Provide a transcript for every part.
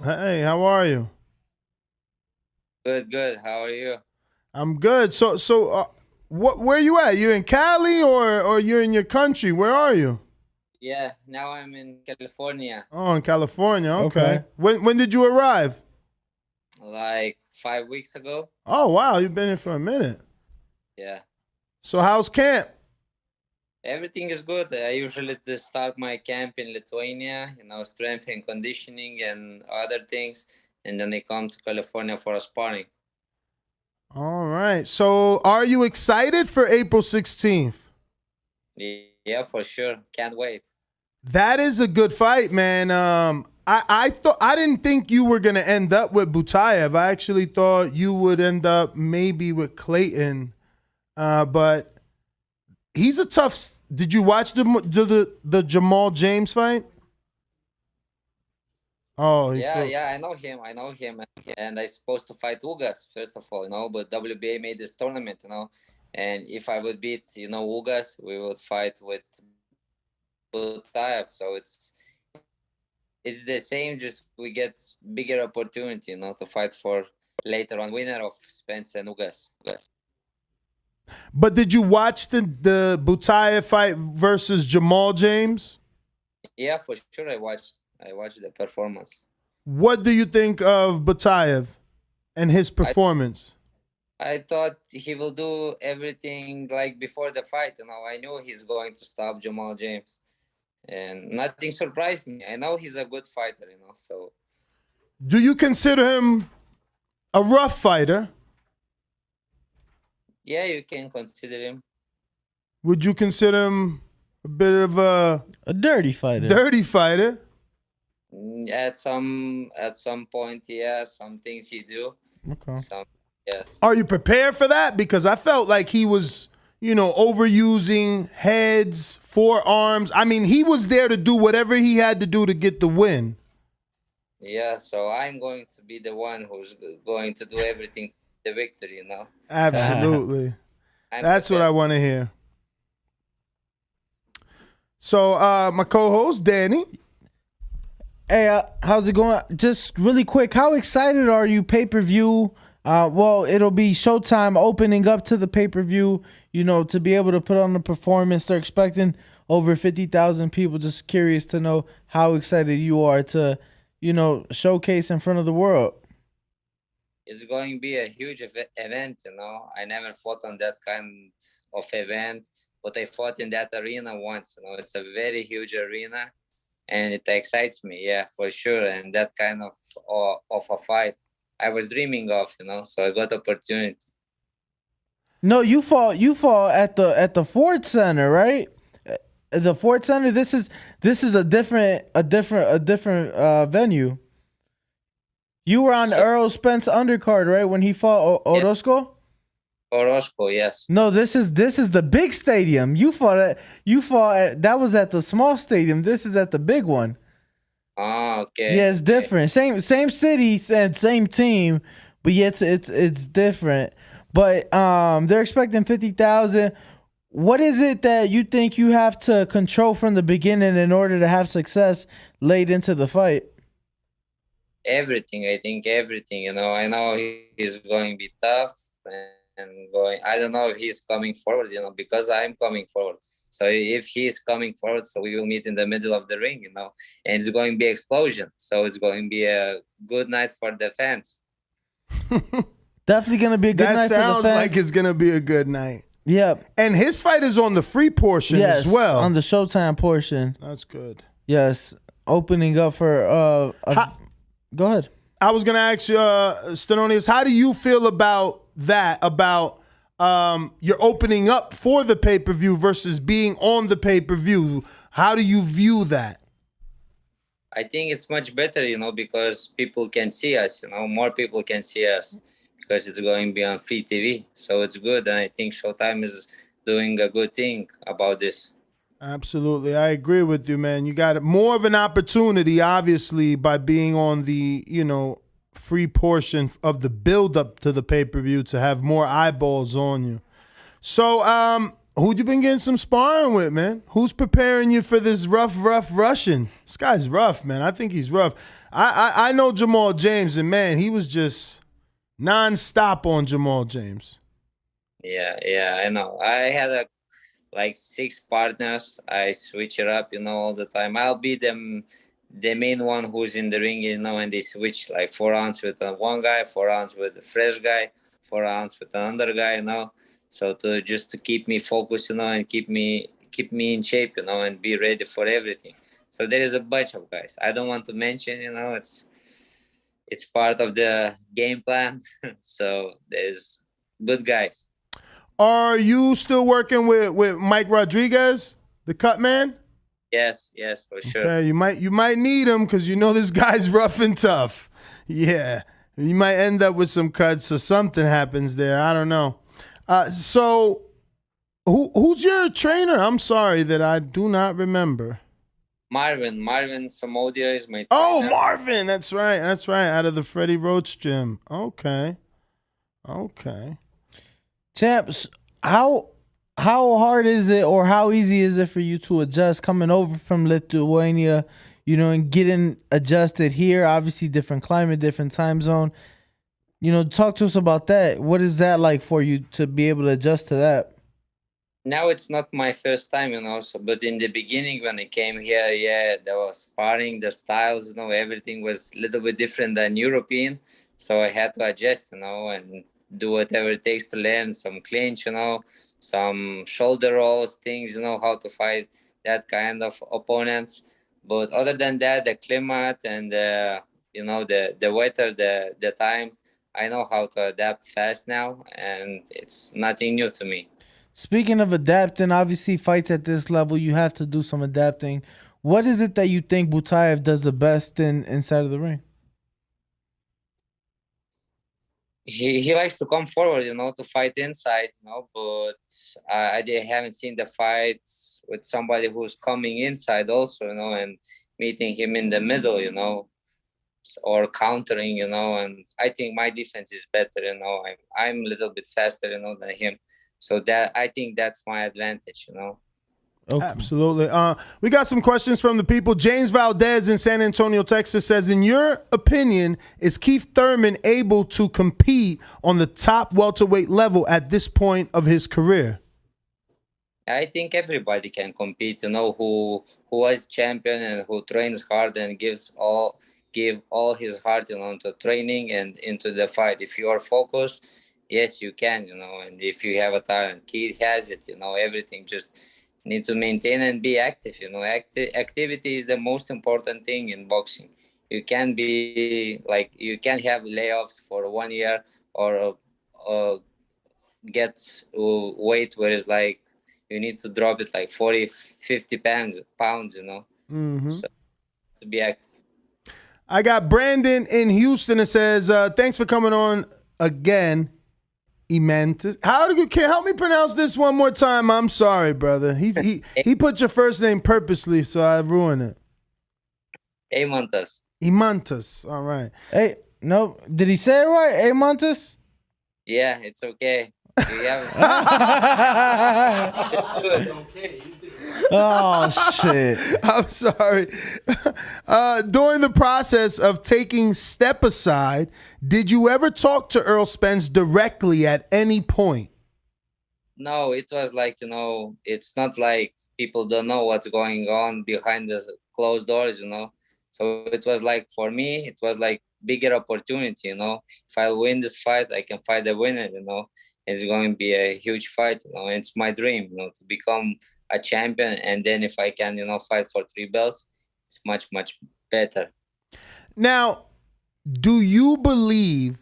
Hey, how are you? Good, good. How are you? I'm good. Where you at? You in Cali or you're in your country? Where are you? Yeah, now I'm in California, Oh, in California. Okay. Okay. When did you arrive? like 5 weeks ago. Oh, wow, you've been here for a minute. Yeah, So how's camp? everything is good. I usually just start my camp in Lithuania, strength and conditioning and other things, and then I come to California for a sparring. All right. So are you excited for April 16th? Yeah, for sure. Can't wait. That is a good fight, man. I thought I didn't think you were gonna end up with Butaev. I actually thought you would end up maybe with Clayton, but he's a tough. Did you watch the Jamal James fight? Oh, Yeah, I know him. I know him, and I supposed to fight Ugas first of all, but WBA made this tournament, and if I would beat, Ugas, we would fight with Butaev. So it's the same, just we get bigger opportunity, to fight for later on winner of Spence and Ugas. but did you watch the Butaev fight versus Jamal James? Yeah, for sure. I watched the performance. What do you think of Butaev and his I performance? I thought he will do everything like before the fight. I knew he's going to stop Jamal James, and nothing surprised me. I know he's a good fighter. So Do you consider him a rough fighter? yeah, you can consider him. Would you consider him a bit of a A dirty fighter. dirty fighter? At some point, yeah, some things he do. Okay. Some yes. Are you prepared for that? Because I felt like he was, overusing heads, forearms. I mean, he was there to do whatever he had to do to get the win. Yeah, so I'm going to be the one who's going to do everything for the victory. Absolutely. I'm That's what I prepared. want to hear. So, my co-host, Danny. Hey, how's it going? Just really quick, how excited are you? Pay-per-view. Well, it'll be Showtime opening up to the pay-per-view. To be able to put on the performance. They're expecting over 50,000 people. Just curious to know how excited you are to, showcase in front of the world. It's going to be a huge event. I never fought on that kind of event, but I fought in that arena once. It's a very huge arena, and it excites me. Yeah, for sure. And that kind of a fight I was dreaming of. So I got opportunity. No, you fought at the Ford Center, right? The Ford Center. This is a different venue. You were on the Earl Spence undercard, right? When he fought Yeah, Orozco. Orozco, yes. No, this is the big stadium. That was at the small stadium. This is at the big one. Oh, Yeah, okay. it's Okay. different. Same city and same team, but yeah, it's different. But they're expecting 50,000. What is it that you think you have to control from the beginning in order to have success late into the fight? Everything. I think everything. I know he's going to be tough and going. I don't know if he's coming forward. Because I'm coming forward. So if he's coming forward, so we will meet in the middle of the ring. And it's going to be explosion. So it's going to be a good night for the fans. Definitely gonna be a good That night for the sounds fans. like it's going to be a good night. Yep. And his fight is on the free portion Yes. as well. On the Showtime portion. That's good. Yes. Opening up for go ahead. I was gonna ask you, Stanionis, how do you feel about that? About you're opening up for the pay-per-view versus being on the pay-per-view. How do you view that? I think it's much better, because people can see us. More people can see us because it's going to be on free TV. So it's good, and I think Showtime is doing a good thing about this. Absolutely, I agree with you, man. You got more of an opportunity, obviously, by being on the free portion of the build up to the pay-per-view to have more eyeballs on you. So, Who you been getting some sparring with, man? Who's preparing you for this rough Russian? This guy's rough, man. I think he's rough. I know Jamal James, and man, he was just nonstop on Jamal James. Yeah, I know. I had like 6 partners. I switch it up, all the time. I'll be the main one who's in the ring, and they switch like 4 rounds with one guy, 4 rounds with a fresh guy, 4 rounds with another guy, So to keep me focused, and keep me in shape, and be ready for everything. So there is a bunch of guys. I don't want to mention, it's part of the game plan. So there's good guys. Are you still working with Mike Rodriguez, the cut man? Yes, for sure. Okay, you might need him because this guy's rough and tough. Yeah, you might end up with some cuts or something happens there. I don't know. So who's your trainer? I'm sorry that I do not remember. Marvin Samodia is my trainer. Oh, Marvin, that's right, out of the Freddie Roach gym. Okay. Champs, how hard is it, or how easy is it for you to adjust coming over from Lithuania, and getting adjusted here? Obviously, different climate, different time zone. Talk to us about that. What is that like for you to be able to adjust to that? Now it's not my first time, but in the beginning when I came here, there was sparring, the styles, everything was a little bit different than European. So I had to adjust, and do whatever it takes to learn some clinch, some shoulder rolls, things, how to fight that kind of opponents. But other than that, the climate and the weather, the time, I know how to adapt fast now, and it's nothing new to me. Speaking of adapting, obviously fights at this level, you have to do some adapting. What is it that you think Butaev does the best inside of the ring? He likes to come forward, to fight inside, but I haven't seen the fights with somebody who's coming inside also, and meeting him in the middle, or countering, and I think my defense is better, I'm a little bit faster, than him. So that I think that's my advantage, Okay. Absolutely. We got some questions from the people. James Valdez in San Antonio, Texas says, in your opinion, is Keith Thurman able to compete on the top welterweight level at this point of his career? I think everybody can compete, who was champion and who trains hard and give all his heart, to training and into the fight. If you are focused, yes, you can, and if you have a talent, Keith has it, everything. Just need to maintain and be active, activity is the most important thing in boxing. You can't be like, you can't have layoffs for 1 year, or get weight where it's like you need to drop it like 40-50 pounds, Mm-hmm. So to be active. I got Brandon in Houston that says, thanks for coming on again, Eimantas. Help me pronounce this one more time? I'm sorry, brother. He put your first name purposely, so I ruined it. Eimantas. All right. Hey, no, did he say it right? Eimantas? Yeah, it's okay. Oh shit! I'm sorry. During the process of taking step aside, did you ever talk to Earl Spence directly at any point? No, it was like, it's not like people don't know what's going on behind the closed doors, So it was like, for me, it was like bigger opportunity, If I win this fight, I can fight the winner, It's going to be a huge fight, It's my dream, to become a champion. And then if I can, fight for 3 belts, it's much, much better. Now, do you believe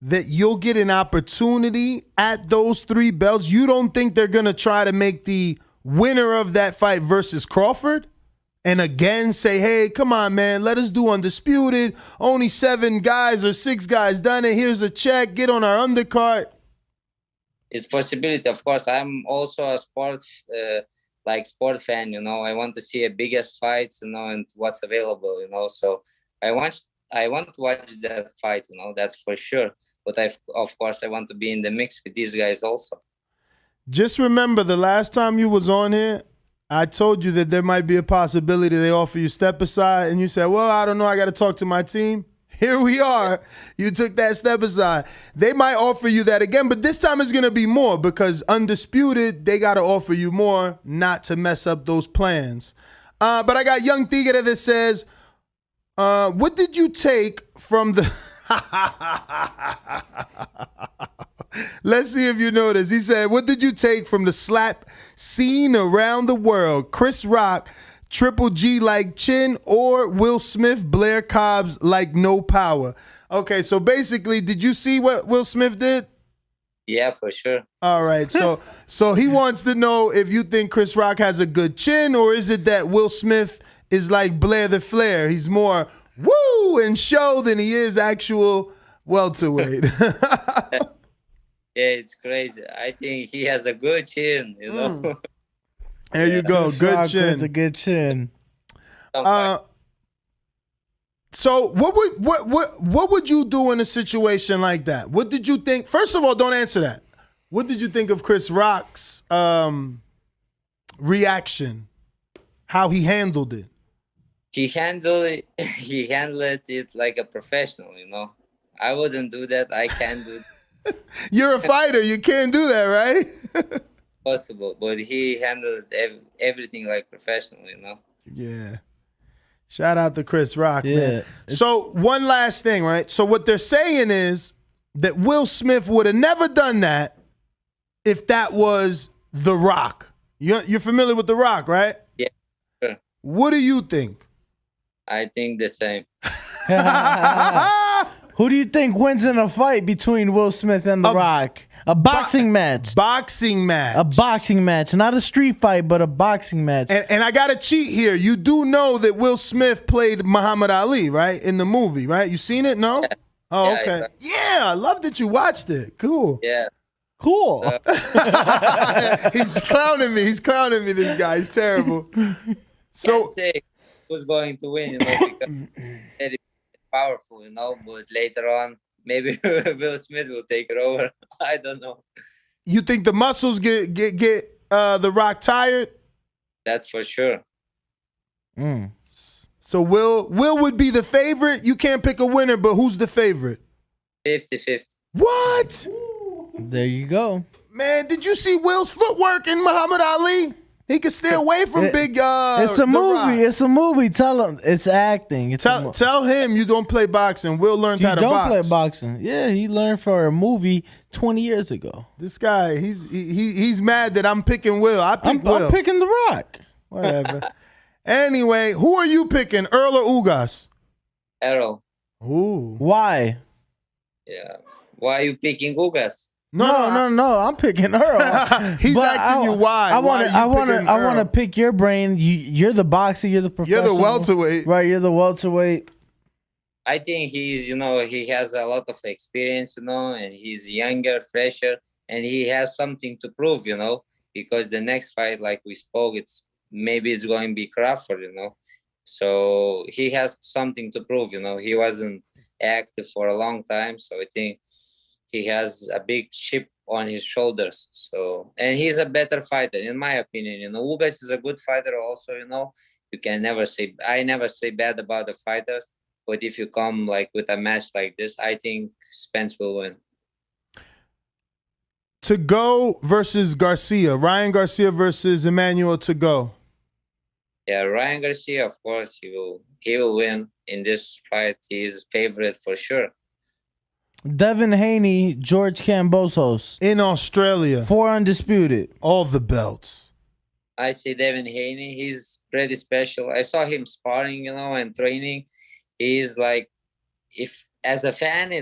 that you'll get an opportunity at those 3 belts? You don't think they're going to try to make the winner of that fight versus Crawford? And again, say, hey, come on, man, let us do undisputed. Only 7 guys or 6 guys done it. Here's a check. Get on our undercard. It's possibility, of course. I'm also a sport fan, I want to see a biggest fights, and what's available, So I want to watch that fight, that's for sure. But of course, I want to be in the mix with these guys also. Just remember the last time you was on here, I told you that there might be a possibility they offer you step aside, and you said, well, I don't know, I got to talk to my team. Here we are. You took that step aside. They might offer you that again, but this time it's going to be more because Undisputed, they got to offer you more not to mess up those plans. But I got Young Tigre that says, what did you take from the... Let's see if you know this. He said, what did you take from the slap scene around the world? Chris Rock, Triple G like chin, or Will Smith, Blair Cobbs like no power? Okay, so basically, did you see what Will Smith did? Yeah, for sure. All right, so he wants to know if you think Chris Rock has a good chin, or is it that Will Smith is like Blair the Flair? He's more woo and show than he is actual welterweight. Yeah, it's crazy. I think he has a good chin, you know. There you go, Chris good Rock chin. has a good chin. So what would you do in a situation like that? What did you think? First of all, don't answer that. What did you think of Chris Rock's reaction? How he handled it? He handled it. He handled it like a professional, you know. I wouldn't do that. I can't do it. You're a fighter. You can't do that, right? Possible, but he handled everything like professional, you know. Yeah. Shout out to Chris Rock, Yeah. man. So one last thing, right? So what they're saying is that Will Smith would have never done that if that was The Rock. You're familiar with The Rock, right? Yeah, sure. What do you think? I think the same. Who do you think wins in a fight between Will Smith and The Rock? A boxing match. Boxing match. A boxing match. Not a street fight, but a boxing match. And I got to cheat here. You do know that Will Smith played Muhammad Ali, right? In the movie, right? You seen it? No? Yeah. Oh, Yeah, okay. exactly. Yeah, I love that you watched it. Cool. Yeah. Cool. He's clowning me. He's clowning me, this guy. He's terrible. So Can't say who's going to win, you know, because very powerful, you know. But later on, maybe Will Smith will take it over. I don't know. you think the muscles get The Rock tired? That's for sure. Mm. So Will would be the favorite. You can't pick a winner, but who's the favorite? 50-50. What? There you go. Man, did you see Will's footwork in Muhammad Ali? He could stay away from big. It's a The movie. Rock. It's a movie. Tell him it's acting. It's Tell him you don't play boxing. Will learned you how to don't box. play boxing. Yeah, he learned for a movie 20 years ago. This guy, he's mad that I'm picking Will. I'm Will. picking The Rock. Whatever. Anyway, who are you picking, Earl or Ugas? Errol. Ooh. Why? Yeah. Why are you picking Ugas? No. I'm picking Earl. He's But asking you why. I want Why to pick your brain. You're the boxer. You're the You're professional. the welterweight. Right. You're the welterweight. I think he's, you know, he has a lot of experience, you know, and he's younger, fresher, and he has something to prove, you know, because the next fight, like we spoke, maybe it's going to be Crawford, you know. So he has something to prove, you know. He wasn't active for a long time, so I think he has a big chip on his shoulders. So, and he's a better fighter, in my opinion. You know, Ugas is a good fighter also, you know. I never say bad about the fighters, but if you come like with a match like this, I think Spence will win. To go versus Garcia. Ryan Garcia versus Emmanuel To Go. Yeah, Ryan Garcia, of course, he will win in this fight. He's favorite for sure. Devin Haney, George Kambosos. In Australia. 4 undisputed. All the belts. I see Devin Haney. He's pretty special. I saw him sparring, you know, and training. He's like, if as a fan,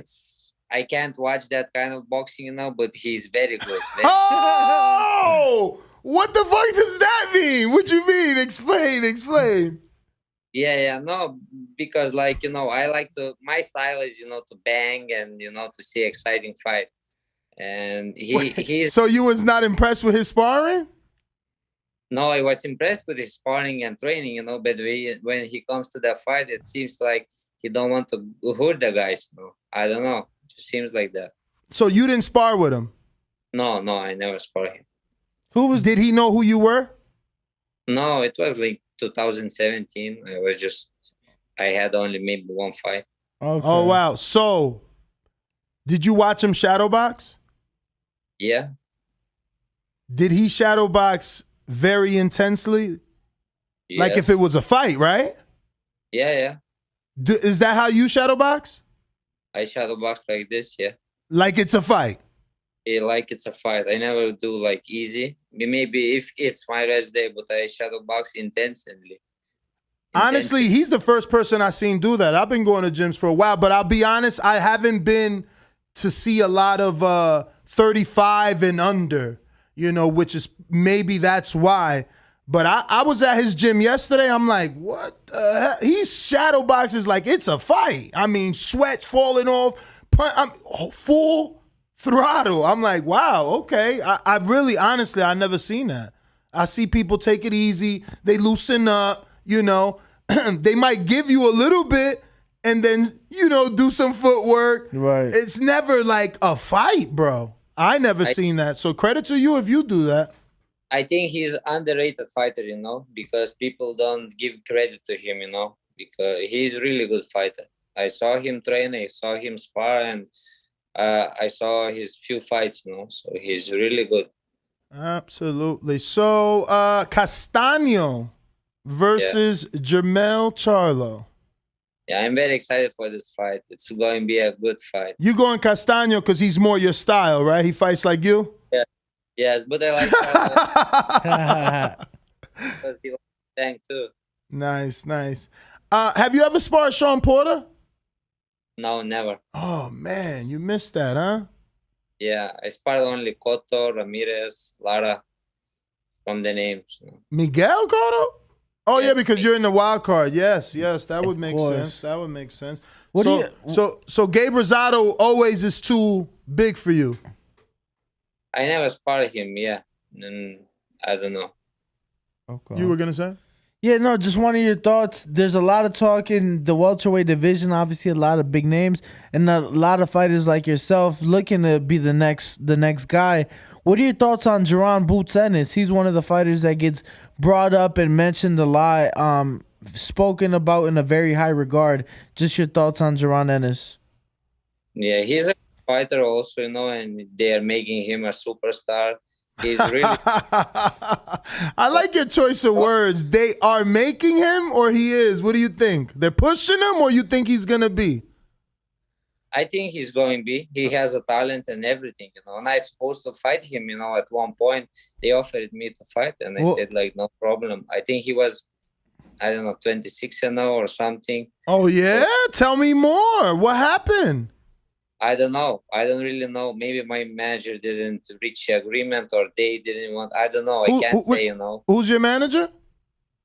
I can't watch that kind of boxing, you know, but he's very good. Oh! What the fuck does that mean? What you mean? Explain. Yeah, no, because like, you know, my style is, you know, to bang and, you know, to see exciting fight. And he's... So you was not impressed with his sparring? No, I was impressed with his sparring and training, you know, but when he comes to that fight, it seems like he don't want to hurt the guys. No, I don't know. It just seems like that. So you didn't spar with him? No, I never spar him. Did he know who you were? No, it was like 2017. I had only maybe one fight. Okay. Oh wow. So, did you watch him shadowbox? Yeah. Did he shadowbox very intensely? Like if Yes. it was a fight, right? Yeah. Is that how you shadowbox? I shadow box like this, yeah. Like it's a fight? Like it's a fight. I never do like easy. Maybe if it's my rest day, but I shadow box intensely. Honestly, he's the first person I've seen do that. I've been going to gyms for a while, but I'll be honest, I haven't been to see a lot of 35 and under, which is maybe that's why. But I was at his gym yesterday. I'm like, what the heck? He's shadow boxes like it's a fight. I mean, sweat falling off, I'm full throttle. I'm like, wow, okay. I really, honestly, I never seen that. I see people take it easy. They loosen up, They might give you a little bit and then, do some footwork. Right. It's never like a fight, bro. I never seen that. So credit to you if you do that. I think he's underrated fighter, because people don't give credit to him, because he's a really good fighter. I saw him train, I saw him spar, and I saw his few fights, so he's really good. Absolutely. So Castaño versus Jermell Charlo. Yeah, I'm very excited for this fight. It's going to be a good fight. You going Castaño because he's more your style, right? He fights like you? Yeah. Yes, but I like Charlo because he likes bang too. Nice. Have you ever sparred Sean Porter? No, never. Oh, man. You missed that, huh? Yeah, I sparred only Cotto, Ramirez, Lara from the names. Miguel Cotto? Oh, Yes. yeah, because you're in the wild card. Yes, that would make course. sense. That would make sense. What do So Gabe Rosado always is too big for you. I never sparred him, yeah. And I don't know. Okay. You were going to say? Yeah, no, just one of your thoughts. There's a lot of talk in the welterweight division, obviously a lot of big names, and a lot of fighters like yourself looking to be the next guy. What are your thoughts on Jaron Boots Ennis? He's one of the fighters that gets brought up and mentioned a lot, spoken about in a very high regard. Just your thoughts on Jaron Ennis. Yeah, he's a fighter also, and they are making him a superstar. He's really I like your choice of words. They are making him or he is? What do you think? They're pushing him or you think he's going to be? I think he's going to be. He has a talent and everything, and I supposed to fight him, at one point. They offered me to fight, and I said, no problem. I think he was, 26-0 or something. Oh, yeah? Tell me more. What happened? I don't know. I don't really know. Maybe my manager didn't reach agreement or they didn't want. I don't know. I can't say, Who's your manager?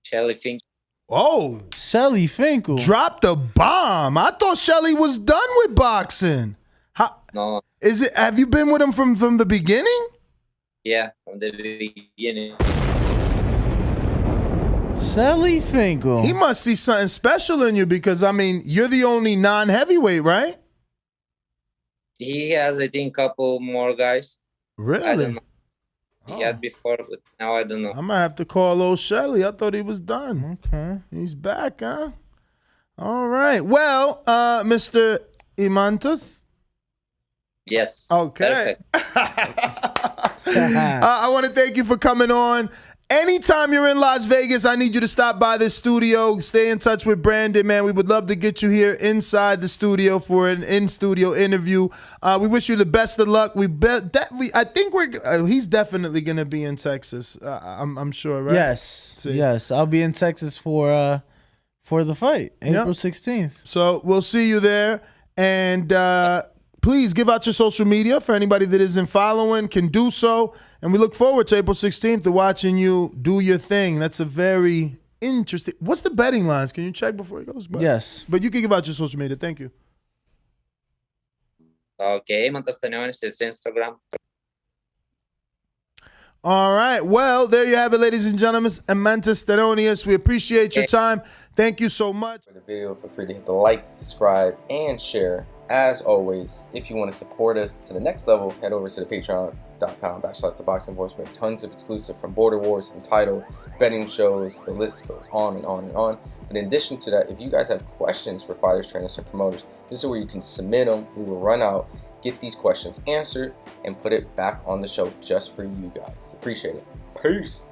Shelly Fink. Oh. Shelly Finkel. Dropped a bomb. I thought Shelly was done with boxing. No. Is it? Have you been with him from the beginning? Yeah, from the beginning. Shelly Finkel. He must see something special in you because, you're the only non-heavyweight, right? He has, I think, couple more guys. Really? I don't know. He had before, but now I don't know. I'm going to have to call old Shelly. I thought he was done. Okay. He's back, huh? All right. Well, Mr. Eimantas. Yes. Okay. Perfect. I want to thank you for coming on. Anytime you're in Las Vegas, I need you to stop by this studio. Stay in touch with Brandon, man. We would love to get you here inside the studio for an in-studio interview. We wish you the best of luck. I think he's definitely going to be in Texas. I'm sure, right? Yes. I'll be in Texas for the fight, April 16th. So we'll see you there. And please give out your social media for anybody that isn't following, can do so. And we look forward to April 16th to watching you do your thing. That's a very interesting. What's the betting lines? Can you check before it goes by? Yes. But you can give out your social media. Thank you. Okay, Eimantas Stanionis, it's Instagram. All right. Well, there you have it, ladies and gentlemen. Eimantas Stanionis. We appreciate your time. Thank you so much. For the video, feel free to hit the like, subscribe, and share. As always, if you want to support us to the next level, head over to the patreon.com/ThaBoxingVoice. We have tons of exclusive from Border Wars, Entitled, betting shows, the list goes on and on and on. But in addition to that, if you guys have questions for fighters, trainers, and promoters, this is where you can submit them. We will run out, get these questions answered, and put it back on the show just for you guys. Appreciate it. Peace.